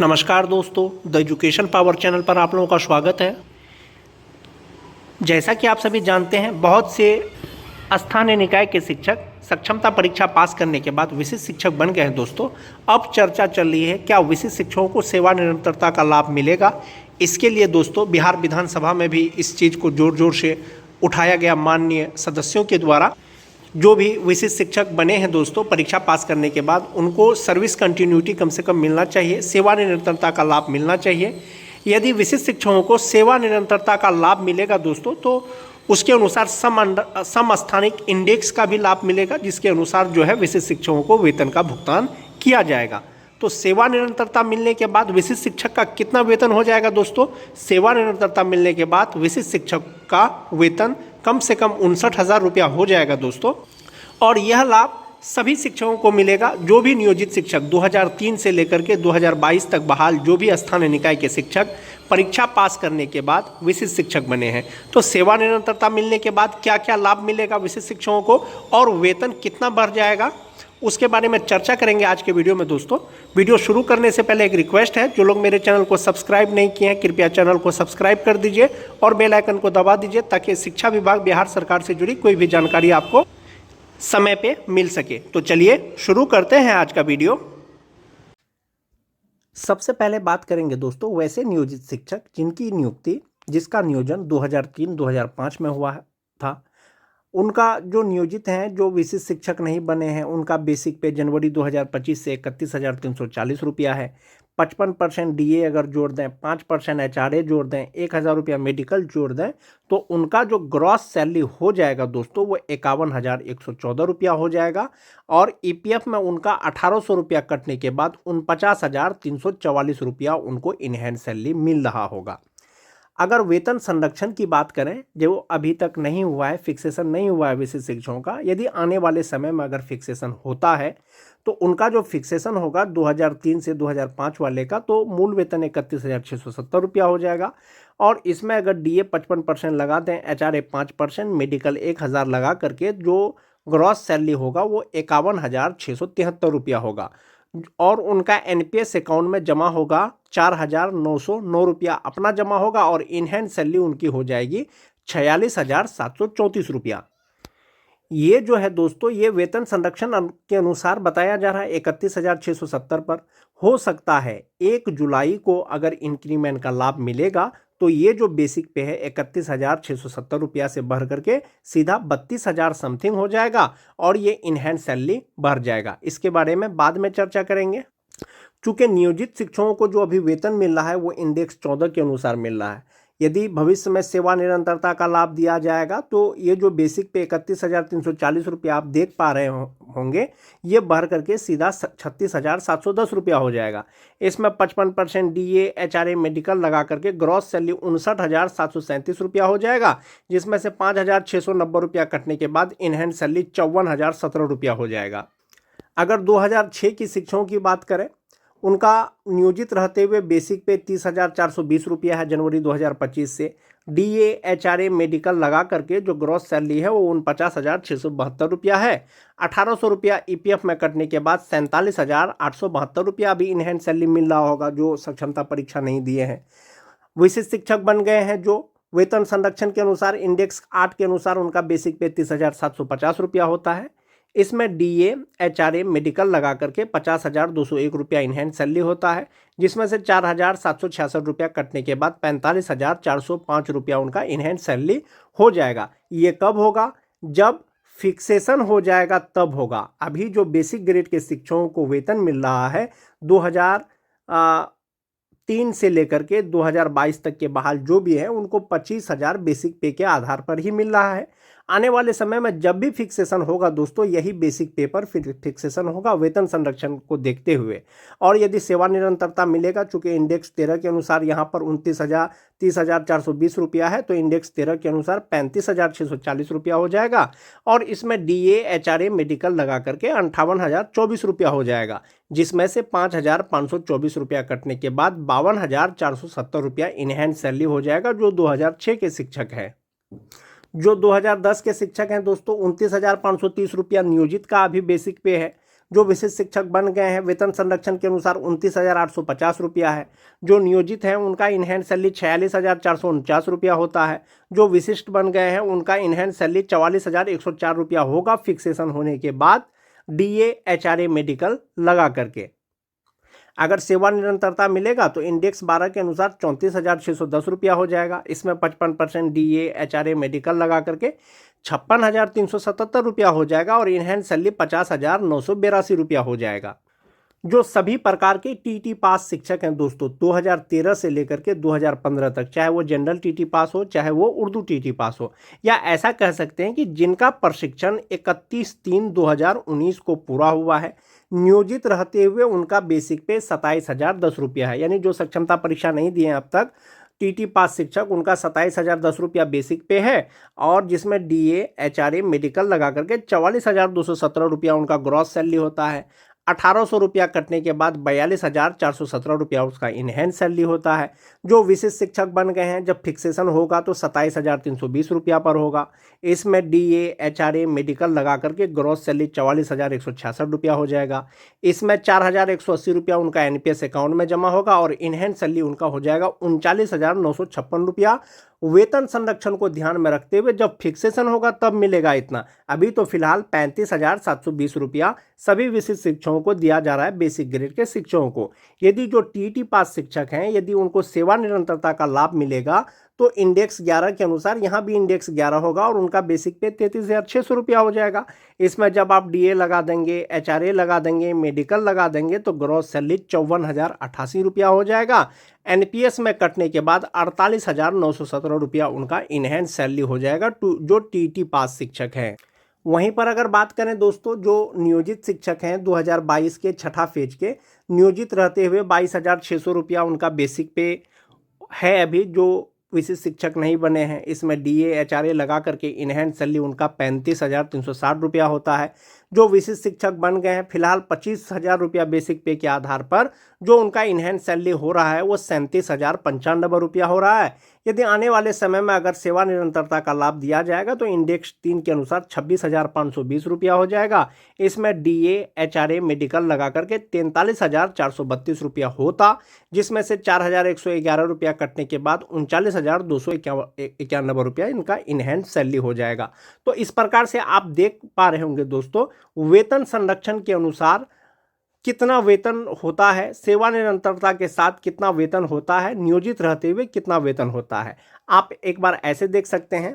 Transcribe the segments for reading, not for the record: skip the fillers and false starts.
नमस्कार दोस्तों, the education power channel पर आप लोगों का स्वागत है। जैसा कि आप सभी जानते हैं, बहुत से स्थानीय निकाय के शिक्षक सक्षमता परीक्षा पास करने के बाद विशिष्ट शिक्षक बन गए हैं। दोस्तों, अब चर्चा चल रही है क्या विशिष्ट शिक्षकों को सेवा निरंतरता का लाभ मिलेगा। इसके लिए दोस्तों बिहार विधानसभा में भी इस चीज़ को जोर जोर से उठाया गया। माननीय सदस्यों के द्वारा जो भी विशिष्ट शिक्षक बने हैं दोस्तों, परीक्षा पास करने के बाद उनको सर्विस कंटिन्यूटी कम से कम मिलना चाहिए, सेवा निरंतरता का लाभ मिलना चाहिए। यदि विशिष्ट शिक्षकों को सेवा निरंतरता का लाभ मिलेगा दोस्तों, तो उसके अनुसार समस्थानिक इंडेक्स का भी लाभ मिलेगा, जिसके अनुसार जो है विशिष्ट शिक्षकों को वेतन का भुगतान किया जाएगा। तो सेवा निरंतरता मिलने के बाद विशिष्ट शिक्षक का कितना वेतन हो जाएगा दोस्तों? सेवा निरंतरता मिलने के बाद विशिष्ट शिक्षक का वेतन कम से कम 59,000 रुपया हो जाएगा दोस्तों। और यह लाभ सभी शिक्षकों को मिलेगा जो भी नियोजित शिक्षक 2003 से लेकर के 2022 तक बहाल जो भी स्थानीय निकाय के शिक्षक परीक्षा पास करने के बाद विशिष्ट शिक्षक बने हैं। तो सेवा निरंतरता मिलने के बाद क्या क्या लाभ मिलेगा विशिष्ट शिक्षकों को और वेतन कितना बढ़ जाएगा, उसके बारे में चर्चा करेंगे आज के वीडियो में। दोस्तों, वीडियो शुरू करने से पहले एक रिक्वेस्ट है, जो लोग मेरे चैनल को सब्सक्राइब नहीं किए हैं कृपया चैनल को सब्सक्राइब कर दीजिए और बेल आइकन को दबा दीजिए, ताकि शिक्षा विभाग बिहार सरकार से जुड़ी कोई भी जानकारी आपको समय पे मिल सके। तो चलिए शुरू करते हैं आज का वीडियो। सबसे पहले बात करेंगे दोस्तों वैसे नियोजित शिक्षक जिसका नियोजन 2003-2005 में हुआ था। उनका जो नियोजित हैं, जो विशिष्ट शिक्षक नहीं बने हैं, उनका बेसिक पे जनवरी 2025 से 31,340 रुपया है। 55% डीए अगर जोड़ दें, 5% एचआरए जोड़ दें, 1,000 रुपया मेडिकल जोड़ दें, तो उनका जो ग्रॉस सैलरी हो जाएगा दोस्तों वो 51,114 रुपया हो जाएगा। और ईपीएफ में उनका 1,800 रुपया कटने के बाद 49,344 रुपया उनको इनहैंड सैलरी मिल रहा होगा। अगर वेतन संरक्षण की बात करें, जो अभी तक नहीं हुआ है, फिक्सेशन नहीं हुआ है विशिष्ट शिक्षकों का, यदि आने वाले समय में अगर फिक्सेशन होता है तो उनका जो फिक्सेशन होगा 2003 से 2005 वाले का, तो मूल वेतन 31,670 रुपया हो जाएगा। और इसमें अगर डीए 55% लगा दें, एचआरए 5%, मेडिकल 1,000 लगा करके जो ग्रॉस सैलरी होगा वो 51,673 रुपया होगा। और उनका एनपीएस अकाउंट में जमा होगा 4,909 रुपया अपना जमा होगा, और इनहैंड सैलरी उनकी हो जाएगी 46,734 रुपया। ये जो है दोस्तों, ये वेतन संरक्षण के अनुसार बताया जा रहा है 31,670 पर। हो सकता है 1 जुलाई को अगर इंक्रीमेंट का लाभ मिलेगा तो ये जो बेसिक पे है 31,670 रुपया से बढ़ करके सीधा 32,000 समथिंग हो जाएगा, और ये इनहैंड सैलरी बढ़ जाएगा। इसके बारे में बाद में चर्चा करेंगे। चूंकि नियोजित शिक्षकों को जो अभी वेतन मिल रहा है वो इंडेक्स 14 के अनुसार मिल रहा है। यदि भविष्य में सेवा निरंतरता का लाभ दिया जाएगा तो ये जो बेसिक पे 31,340 रुपया आप देख पा रहे होंगे, ये बढ़ करके सीधा 36,710 रुपया हो जाएगा। इसमें 55% डीए एचआरए मेडिकल लगा करके ग्रॉस सैलरी 59,737 रुपया हो जाएगा, जिसमें से 5,690 रुपया कटने के बाद इनहैंड सैलरी 54,017 रुपया हो जाएगा। अगर 2006 की शिक्षकों की बात करें, उनका नियोजित रहते हुए बेसिक पे 30,420 रुपया है जनवरी 2025 से। डीए एचआरए मेडिकल लगा करके जो ग्रॉस सैलरी है वो 49,672 रुपया है। 1,800 रुपया ईपीएफ में कटने के बाद 47,872 रुपया अभी इनहैंड सैलरी मिल रहा होगा जो सक्षमता परीक्षा नहीं दिए हैं। विशिष्ट शिक्षक बन गए हैं जो वेतन संरक्षण के अनुसार इंडेक्स 8 के अनुसार उनका बेसिक पे 30,750 रुपया होता है। इसमें डीए एचआरए मेडिकल लगा करके 50,201 रुपया इनहैंड सैलरी होता है, जिसमें से 4,766 रुपया कटने के बाद 45,405 रुपया उनका इनहैंड सैलरी हो जाएगा। ये कब होगा? जब फिक्सेशन हो जाएगा तब होगा। अभी जो बेसिक ग्रेड के शिक्षकों को वेतन मिल रहा है 2003 से लेकर के 2022 तक के बहाल जो भी है, उनको 25,000 बेसिक पे के आधार पर ही मिल रहा है। आने वाले समय में जब भी फिक्सेशन होगा दोस्तों, यही बेसिक पे पर फिक्सेशन होगा वेतन संरक्षण को देखते हुए। और यदि सेवा निरंतरता मिलेगा, चूंकि इंडेक्स 13 के अनुसार यहाँ पर 30,420 रुपया है, तो इंडेक्स 13 के अनुसार 35,640 रुपया हो जाएगा। और इसमें डीए एचआरए मेडिकल लगा करके 58,024 रुपया हो जाएगा, जिसमें से 5,524 रुपया कटने के बाद 52,470 रुपया इनहैंड सैलरी हो जाएगा, जो 2006 के शिक्षक है। जो 2010 के शिक्षक हैं दोस्तों, 29,530 रुपया नियोजित का अभी बेसिक पे है। जो विशिष्ट शिक्षक बन गए हैं वेतन संरक्षण के अनुसार 29,850 रुपया है। जो नियोजित हैं उनका इनहैंड सैलरी 46,449 रुपया होता है। जो विशिष्ट बन गए हैं उनका इनहैंड सैलरी 44,104 रुपया होगा फिक्सेशन होने के बाद DA HRA मेडिकल लगा करके। अगर सेवा निरंतरता मिलेगा तो इंडेक्स 12 के अनुसार 34,610 रुपया हो जाएगा। इसमें 55% DA HRA मेडिकल लगा करके 56,377 रुपया हो जाएगा और इनहैंड सैलरी 50,982 रुपया हो जाएगा। जो सभी प्रकार के TT पास शिक्षक हैं दोस्तों 2013 से लेकर के 2015 तक, चाहे वो जनरल TT पास हो चाहे वो उर्दू TT पास हो, या ऐसा कह सकते हैं कि जिनका प्रशिक्षण 31/3/2019 को पूरा हुआ है, नियोजित रहते हुए उनका बेसिक पे 27,010 रुपया है। यानी जो सक्षमता परीक्षा नहीं दिए हैं अब तक TT पास शिक्षक, उनका 27,010 रुपया बेसिक पे है और जिसमें DA HRA मेडिकल लगा करके 44,217 रुपया उनका ग्रॉस सैलरी होता है। 1,800 रुपया कटने के बाद 42,417 रुपया उसका इनहैंड सैलरी होता है। जो विशिष्ट शिक्षक बन गए हैं जब फिक्सेशन होगा तो 27,320 रुपया पर होगा। इसमें DA HRA मेडिकल लगा करके ग्रॉस सैलरी 44,166 रुपया हो जाएगा। इसमें 4,180 रुपया उनका NPS अकाउंट में जमा होगा और इनहैंड सैलरी उनका हो जाएगा 39,956 रुपया। वेतन संरक्षण को ध्यान में रखते हुए जब फिक्सेशन होगा तब मिलेगा इतना। अभी तो फिलहाल 35,720 रुपया सभी विशिष्ट शिक्षकों को दिया जा रहा है, बेसिक ग्रेड के शिक्षकों को। यदि जो TT पास शिक्षक हैं यदि उनको सेवा निरंतरता का लाभ मिलेगा तो इंडेक्स 11 के अनुसार यहाँ भी इंडेक्स 11 होगा और उनका बेसिक पे 33,600 रुपया हो जाएगा। इसमें जब आप DA लगा देंगे, HRA लगा देंगे, मेडिकल लगा देंगे तो ग्रॉस सैलरी 54,088 रुपया हो जाएगा। NPS में कटने के बाद 48,917 रुपया उनका इनहैंड सैलरी हो जाएगा जो TT पास शिक्षक हैं। वहीं पर अगर बात करें दोस्तों जो नियोजित शिक्षक हैं 2022 के छठा फेज के, नियोजित रहते हुए 22,600 रुपया उनका बेसिक पे है। अभी जो विशिष्ट शिक्षक नहीं बने हैं इसमें DA HRA लगा करके इनहैंड सैलरी उनका 35,360 रुपया होता है। जो विशिष्ट शिक्षक बन गए हैं फिलहाल 25,000 रुपया बेसिक पे के आधार पर जो उनका इनहैंड सैलरी हो रहा है वो 37,095 रुपया हो रहा है। यदि आने वाले समय में अगर सेवा निरंतरता का लाभ दिया जाएगा तो इंडेक्स 3 के अनुसार 26,520 रुपया हो जाएगा। इसमें DA HRA मेडिकल लगा करके 43,432 रुपया होता, जिसमें से 4,111 रुपया कटने के बाद 39,291 रुपया इनका इनहैंड सैलरी हो जाएगा। तो इस प्रकार से आप देख पा रहे होंगे दोस्तों वेतन संरक्षण के अनुसार कितना वेतन होता है, सेवा निरंतरता के साथ कितना वेतन होता है, नियोजित रहते हुए कितना वेतन होता है। आप एक बार ऐसे देख सकते हैं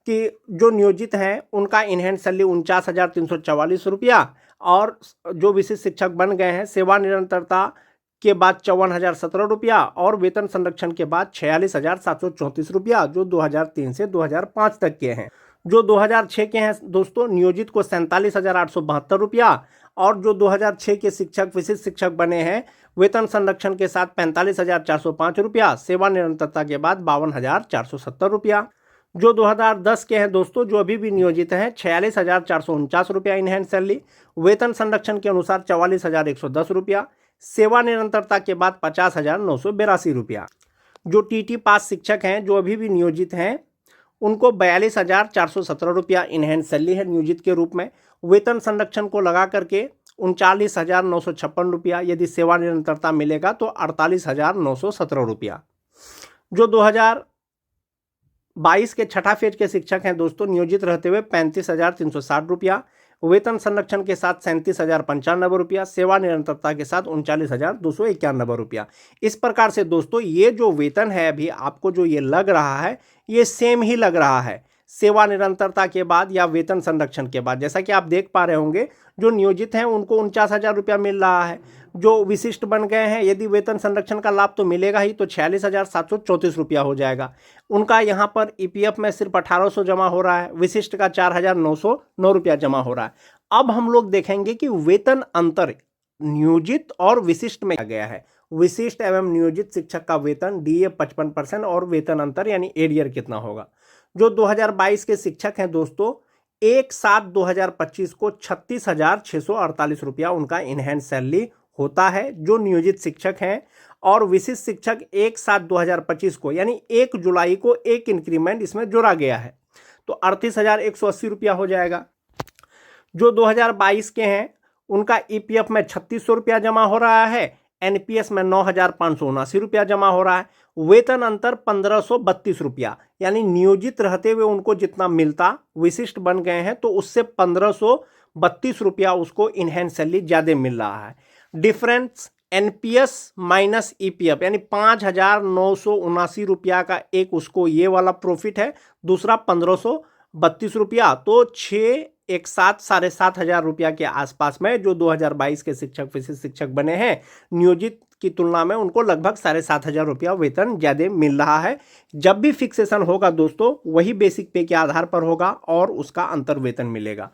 कि जो नियोजित हैं उनका इनहैंड सैलरी 49,344 रुपया और जो विशिष्ट शिक्षक बन गए हैं सेवा निरंतरता के बाद 54,017 रुपया और वेतन संरक्षण के बाद 46,734 रुपया जो 2003 से 2005 तक के हैं। जो 2006 के हैं दोस्तों नियोजित को 47,872 रुपया और जो 2006 के शिक्षक विशिष्ट शिक्षक बने हैं वेतन संरक्षण के साथ 45,405 रुपया, सेवा निरंतरता के बाद 52,470 रुपया। जो 2010 के हैं दोस्तों जो अभी भी नियोजित हैं 46,449 रुपया इनहैंड सैलरी, वेतन संरक्षण के अनुसार 44,110 रुपया, सेवा निरंतरता के बाद 50,982 रुपया। जो TT पास शिक्षक हैं जो अभी भी नियोजित हैं उनको 42,417 रुपया इनहैंड सैलरी है नियोजित के रूप में। वेतन संरक्षण को लगा करके 39,956 रुपया, यदि सेवा निरंतरता मिलेगा तो 48,917 रुपया। जो 2022 के छठा फेज के शिक्षक हैं दोस्तों नियोजित रहते हुए 35,360 रुपया, वेतन संरक्षण के साथ 37,095 रुपया, सेवा निरंतरता के साथ 39,291 रुपया। इस प्रकार से दोस्तों ये जो वेतन है अभी आपको जो ये लग रहा है ये सेम ही लग रहा है सेवा निरंतरता के बाद या वेतन संरक्षण के बाद। जैसा कि आप देख पा रहे होंगे जो नियोजित हैं उनको 49,000 रुपया मिल रहा है। जो विशिष्ट बन गए हैं यदि वेतन संरक्षण का लाभ तो मिलेगा ही तो 46,734 रुपया हो जाएगा। उनका यहाँ पर EPF में सिर्फ 1,800 जमा हो रहा है, विशिष्ट का 4,909 रुपया जमा हो रहा है। अब हम लोग देखेंगे कि वेतन अंतर नियोजित और विशिष्ट में आ गया है। विशिष्ट एवं नियोजित शिक्षक का वेतन DA 55% और वेतन अंतर यानी एरियर कितना होगा। जो 2022 के शिक्षक हैं दोस्तों 1/7/2025 को 36,648 रुपया उनका इनहैंड सैलरी होता है जो नियोजित शिक्षक हैं और विशिष्ट शिक्षक 1/7/2025 को यानी 1 जुलाई को एक इंक्रीमेंट इसमें जोड़ा गया है तो 38,180 रुपया हो जाएगा। जो 2022 के हैं उनका ईपीएफ में 3600 रुपया जमा हो रहा है, एनपीएस में 9579 रुपया जमा हो रहा है। वेतन अंतर 1532 रुपया, यानी नियोजित रहते हुए उनको जितना मिलता, विशिष्ट बन गए हैं तो उससे 1532 रुपया उसको इनहेंस सैलरी ज्यादा मिल रहा है। डिफरेंस एनपीएस माइनस ईपीएफ, यानी 5979 रुपया का एक उसको ये वाला प्रॉफिट है, दूसरा 1532 रुपया, तो 7,500 रुपया के आसपास में जो 2022 के शिक्षक विशिष्ट शिक्षक बने हैं नियोजित की तुलना में उनको लगभग 7,500 रुपया वेतन ज्यादा मिल रहा है। जब भी फिक्सेशन होगा दोस्तों वही बेसिक पे के आधार पर होगा और उसका अंतर वेतन मिलेगा।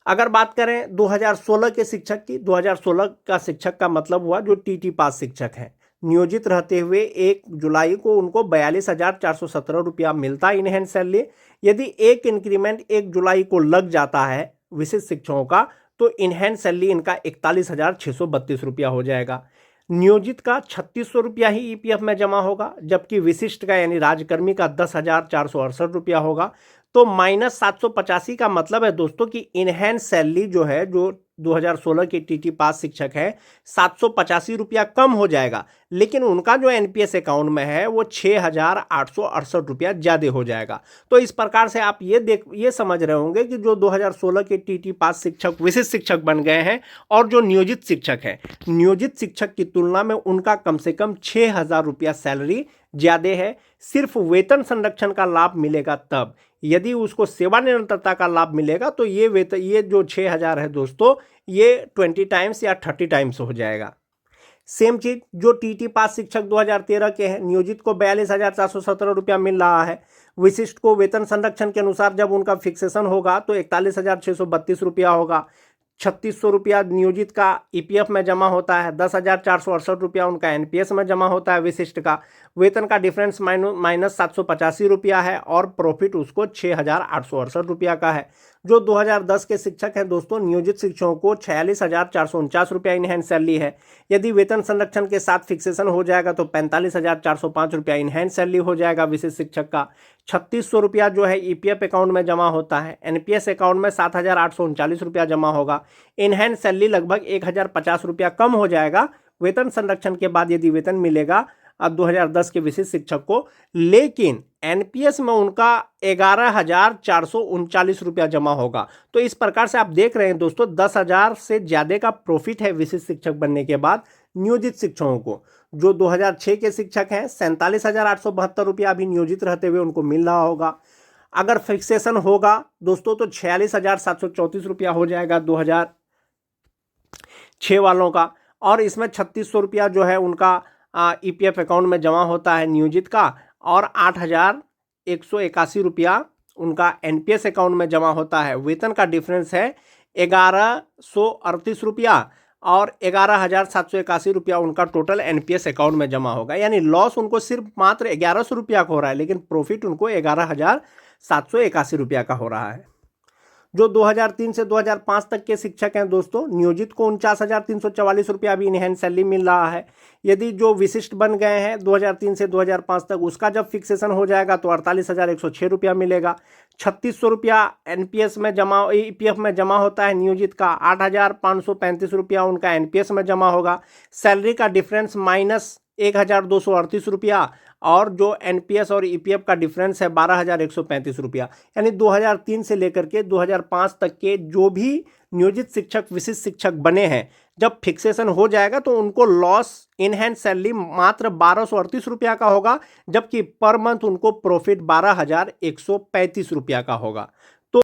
अगर बात करें 2016 के शिक्षक की, 2016 का शिक्षक का मतलब हुआ जो टीटी पास शिक्षक हैं, नियोजित रहते हुए 1 जुलाई को उनको 42,417 रुपया मिलता इनहेंस सैलरी। यदि एक इंक्रीमेंट 1 जुलाई को लग जाता है विशिष्ट शिक्षकों का तो इनहेंस सैलरी इनका 41,632 रुपया हो जाएगा। नियोजित का 3600 रुपया ही ईपीएफ में जमा होगा, जबकि विशिष्ट का यानी राजकर्मी का 10,468 रुपया होगा। तो -785 का मतलब है दोस्तों कि इनहेंस सैलरी जो है, जो 2016 के टीटी पास शिक्षक है, 785 रुपया कम हो जाएगा, लेकिन उनका जो एनपीएस अकाउंट में है वो 6,868 रुपया ज्यादा हो जाएगा। तो इस प्रकार से आप ये समझ रहे होंगे कि जो 2016 के टीटी पास शिक्षक विशिष्ट शिक्षक बन गए हैं और जो नियोजित शिक्षक हैं, नियोजित शिक्षक की तुलना में उनका कम से कम 6,000 रुपया सैलरी ज्यादा है। सिर्फ वेतन संरक्षण का लाभ मिलेगा तब, यदि उसको सेवानिरंतरता का लाभ मिलेगा तो ये जो 6,000 है दोस्तों ये 20 टाइम्स या 30 टाइम्स हो जाएगा। सेम चीज जो टीटी पास शिक्षक 2013 के हैं, नियोजित को 42,417 रुपया मिल रहा है, विशिष्ट को वेतन संरक्षण के अनुसार जब उनका फिक्सेशन होगा तो 41,632 रुपया होगा। 3600 रुपया नियोजित का ईपीएफ में जमा होता है, 10,468 रुपया उनका एनपीएस में जमा होता है विशिष्ट का। वेतन का डिफरेंस माइनस 785 रुपया है और प्रॉफिट उसको 6,868 रुपया का है। जो 2010 के शिक्षक हैं दोस्तों, नियोजित शिक्षकों को 46,449 रुपया इनहेंस सैलरी है। यदि वेतन संरक्षण के साथ फिक्सेशन हो जाएगा तो 45,405 रुपया इनहेंस सैलरी हो जाएगा विशिष्ट शिक्षक का। 3600 रुपया जो है ईपीएफ अकाउंट में जमा होता है, एनपीएस अकाउंट में 7,839 रुपया जमा होगा। इनहेंस सैलरी लगभग 1,050 रुपया कम हो जाएगा वेतन संरक्षण के बाद यदि वेतन मिलेगा 2010 के विशिष्ट शिक्षक को, लेकिन एनपीएस में उनका 11,439 रुपया जमा होगा। तो इस प्रकार से आप देख रहे हैं दोस्तों 10,000 से ज्यादा का प्रॉफिट है विशिष्ट शिक्षक बनने के बाद नियोजित शिक्षकों को। जो 2006 के शिक्षक हैं 47,872 रुपया अभी नियोजित रहते हुए उनको मिल रहा होगा। अगर फिक्सेशन होगा दोस्तों तो 46,734 रुपया हो जाएगा 2006 वालों का, और इसमें 3600 रुपया जो है उनका ईपीएफ अकाउंट में जमा होता है नियोजित का, और 8,181 रुपया उनका एनपीएस अकाउंट में जमा होता है। वेतन का डिफरेंस है 1,138 रुपया और 11,781 रुपया उनका टोटल एनपीएस अकाउंट में जमा होगा। यानी लॉस उनको सिर्फ मात्र 1,100 रुपया का हो रहा है, लेकिन प्रॉफिट उनको 11,781 रुपया का हो रहा है। जो 2003 से 2005 तक के शिक्षक हैं दोस्तों, नियोजित को 49,344 रुपया भी इनहेंस सैलरी मिल रहा है। यदि जो विशिष्ट बन गए हैं 2003 से 2005 तक, उसका जब फिक्सेशन हो जाएगा तो 48,106 रुपया मिलेगा। 3600 रुपया एनपीएस में जमा ईपीएफ में जमा होता है नियोजित का, 8,535 रुपया उनका एनपीएस में जमा होगा। सैलरी का डिफरेंस माइनस 1,238 रुपया, और जो एनपीएस और ईपीएफ का डिफरेंस है 12,135 रुपया। यानी 2003 से लेकर के 2005 तक के जो भी नियोजित शिक्षक विशिष्ट शिक्षक बने हैं, जब फिक्सेशन हो जाएगा तो उनको लॉस इनहेंस सैलरी मात्र 1,238 रुपया का होगा, जबकि पर मंथ उनको प्रॉफिट 12,135 रुपया का होगा।